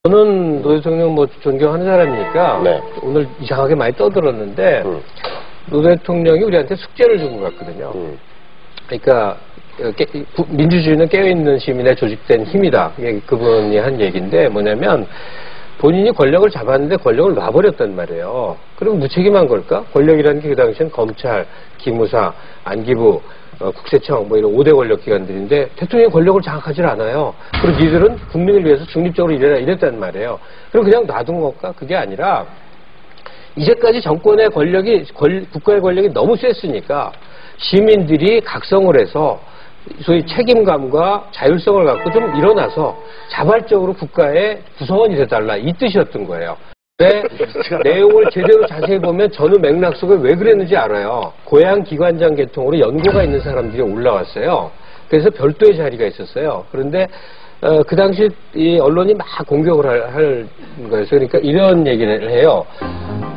저는 노 대통령 뭐 존경하는 사람이니까 네. 오늘 이상하게 많이 떠들었는데 노 대통령이 우리한테 숙제를 준 것 같거든요. 그러니까 민주주의는 깨어있는 시민의 조직된 힘이다. 이게 그분이 한 얘기인데 뭐냐면 본인이 권력을 잡았는데 권력을 놔버렸단 말이에요. 그럼 무책임한 걸까? 권력이라는 게 그 당시엔 검찰, 기무사, 안기부, 국세청 뭐 이런 5대 권력 기관들인데 대통령이 권력을 장악하질 않아요. 그리고 니들은 국민을 위해서 중립적으로 일해라 이랬단 말이에요. 그럼 그냥 놔둔 걸까? 그게 아니라 이제까지 정권의 권력이 국가의 권력이 너무 셌으니까 시민들이 각성을 해서 소위 책임감과 자율성을 갖고 좀 일어나서 자발적으로 국가의 구성원이 돼달라 이 뜻이었던 거예요. 네, 내용을 제대로 자세히 보면 저는 맥락 속에 왜 그랬는지 알아요. 고향 기관장 계통으로 연고가 있는 사람들이 올라왔어요. 그래서 별도의 자리가 있었어요. 그런데 그 당시 이 언론이 막 공격을 할 거였어요. 그러니까 이런 얘기를 해요.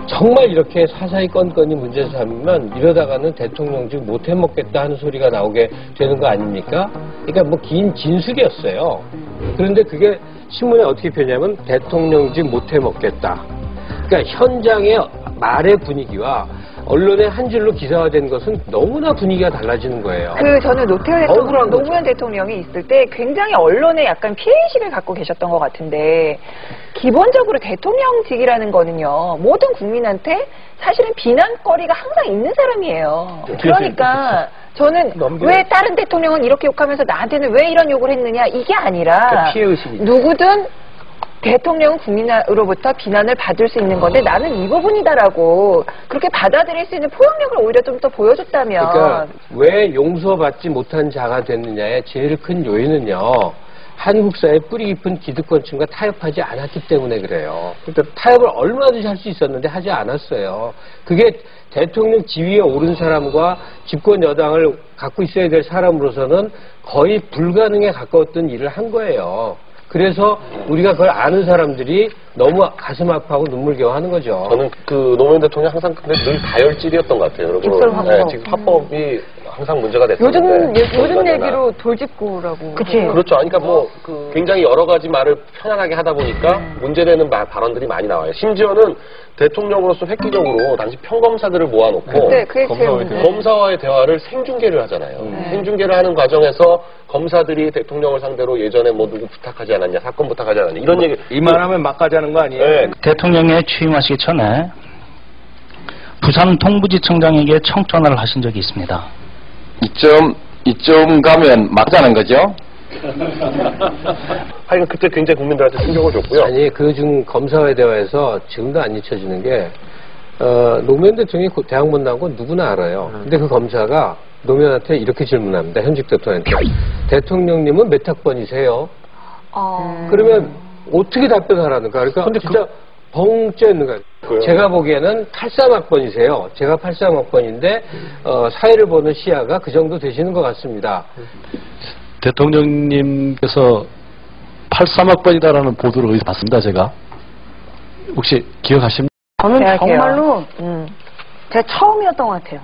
정말 이렇게 사사히 건건이 문제 삼으면 이러다가는 대통령직 못 해먹겠다 하는 소리가 나오게 되는 거 아닙니까? 그러니까 뭐 긴 진술이었어요. 그런데 그게 신문에 어떻게 표현하냐면 대통령직 못 해먹겠다. 그러니까 현장의 말의 분위기와 언론의 한 줄로 기사화된 것은 너무나 분위기가 달라지는 거예요. 저는 노무현 대통령이 있을 때 굉장히 언론에 약간 피해의식을 갖고 계셨던 것 같은데 기본적으로 대통령직이라는 거는요 모든 국민한테 사실은 비난거리가 항상 있는 사람이에요. 그러니까 저는 왜 다른 대통령은 이렇게 욕하면서 나한테는 왜 이런 욕을 했느냐 이게 아니라 누구든 대통령은 국민으로부터 비난을 받을 수 있는 건데 나는 이 부분이다라고 그렇게 받아들일 수 있는 포용력을 오히려 좀 더 보여줬다면. 그러니까 왜 용서받지 못한 자가 됐느냐의 제일 큰 요인은요. 한국 사회의 뿌리 깊은 기득권층과 타협하지 않았기 때문에 그래요. 그러니까 타협을 얼마든지 할 수 있었는데 하지 않았어요. 그게 대통령 지위에 오른 사람과 집권 여당을 갖고 있어야 될 사람으로서는 거의 불가능에 가까웠던 일을 한 거예요. 그래서 우리가 그걸 아는 사람들이 너무 가슴 아파하고 눈물겨워 하는 거죠. 저는 그 노무현 대통령 항상 근데 늘 다혈질이었던 것 같아요, 여러분. 네, 지금 화법이 항상 문제가 됐었는데. 요즘 얘기로 돌직구라고. 그치. 그렇죠. 그러니까 뭐 굉장히 여러 가지 말을 편안하게 하다 보니까 문제되는 발언들이 많이 나와요. 심지어는 대통령으로서 획기적으로 당시 평검사들을 모아놓고 검사와의 대화를 생중계를 하잖아요. 생중계를 하는 과정에서 검사들이 대통령을 상대로 예전에 뭐 누구 부탁하지 않았냐, 사건 부탁하지 않았냐 이런 얘기. 이만하면 막가지 하는 거 아니에요? 네. 대통령에 취임하시기 전에 부산 통부지청장에게 청전화를 하신 적이 있습니다. 이쯤 가면 막자는 거죠? 하여간 그때 굉장히 국민들한테 충격을 줬고요. 아니, 그중 검사와의 대화에서 지금도 안 잊혀지는 게, 노무현 대통령이 대학문 나온 건 누구나 알아요. 근데 그 검사가 노무현한테 이렇게 질문합니다. 현직 대통령한테. 대통령님은 몇 학번이세요? 그러면 어떻게 답변하라는가? 그러니까 진짜 벙 쬐는 거예요. 제가 보기에는 83학번이세요. 제가 83학번인데 사회를 보는 시야가 그 정도 되시는 것 같습니다. 대통령님께서 83학번이다라는 보도를 어디서 봤습니다, 제가. 혹시 기억하십니까? 저는 정말로 제가 처음이었던 것 같아요.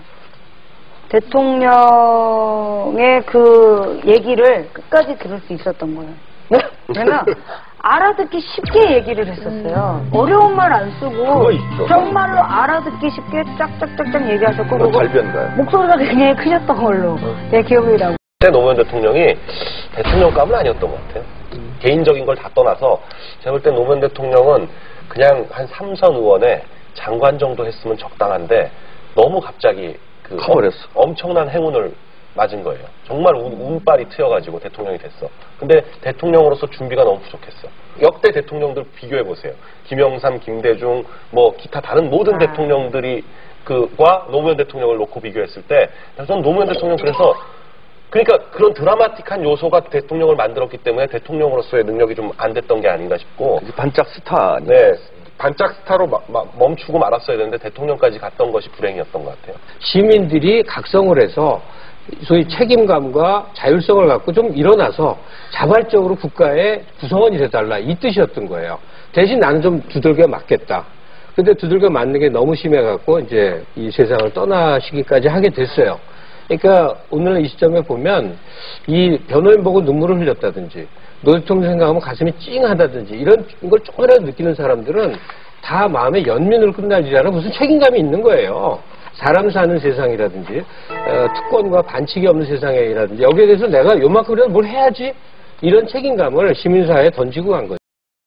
대통령의 그 얘기를 끝까지 들을 수 있었던 거예요. 왜냐면 알아듣기 쉽게 얘기를 했었어요. 어려운 말 안 쓰고 정말로 알아듣기 쉽게 쫙쫙쫙쫙 얘기하셨고 목소리가 굉장히 크셨던 걸로 제 기억이 나고. 그때 노무현 대통령이 대통령감은 아니었던 것 같아요. 개인적인 걸 다 떠나서 제가 볼 때 노무현 대통령은 그냥 한 3선 의원에 장관 정도 했으면 적당한데 너무 갑자기 그 엄청난 행운을 맞은 거예요. 정말 운빨이 트여가지고 대통령이 됐어. 근데 대통령으로서 준비가 너무 부족했어. 역대 대통령들 비교해보세요. 김영삼, 김대중, 뭐 기타 다른 모든 대통령들이 과 노무현 대통령을 놓고 비교했을 때 저는 노무현 대통령 그러니까 그런 드라마틱한 요소가 대통령을 만들었기 때문에 대통령으로서의 능력이 좀 안 됐던 게 아닌가 싶고. 반짝 스타. 네. 반짝 스타로 멈추고 말았어야 되는데 대통령까지 갔던 것이 불행이었던 것 같아요. 시민들이 각성을 해서 소위 책임감과 자율성을 갖고 좀 일어나서 자발적으로 국가의 구성원이 돼달라 이 뜻이었던 거예요. 대신 나는 좀 두들겨 맞겠다. 근데 두들겨 맞는 게 너무 심해갖고 이제 이 세상을 떠나시기까지 하게 됐어요. 그러니까 오늘 이 시점에 보면 이 변호인 보고 눈물을 흘렸다든지 노 대통령 생각하면 가슴이 찡하다든지 이런 걸 조금이라도 느끼는 사람들은 다 마음의 연민으로 끝날 일이 아니라 무슨 책임감이 있는 거예요. 사람 사는 세상이라든지 특권과 반칙이 없는 세상이라든지 여기에 대해서 내가 요만큼이라도 뭘 해야지 이런 책임감을 시민사회에 던지고 간 거죠.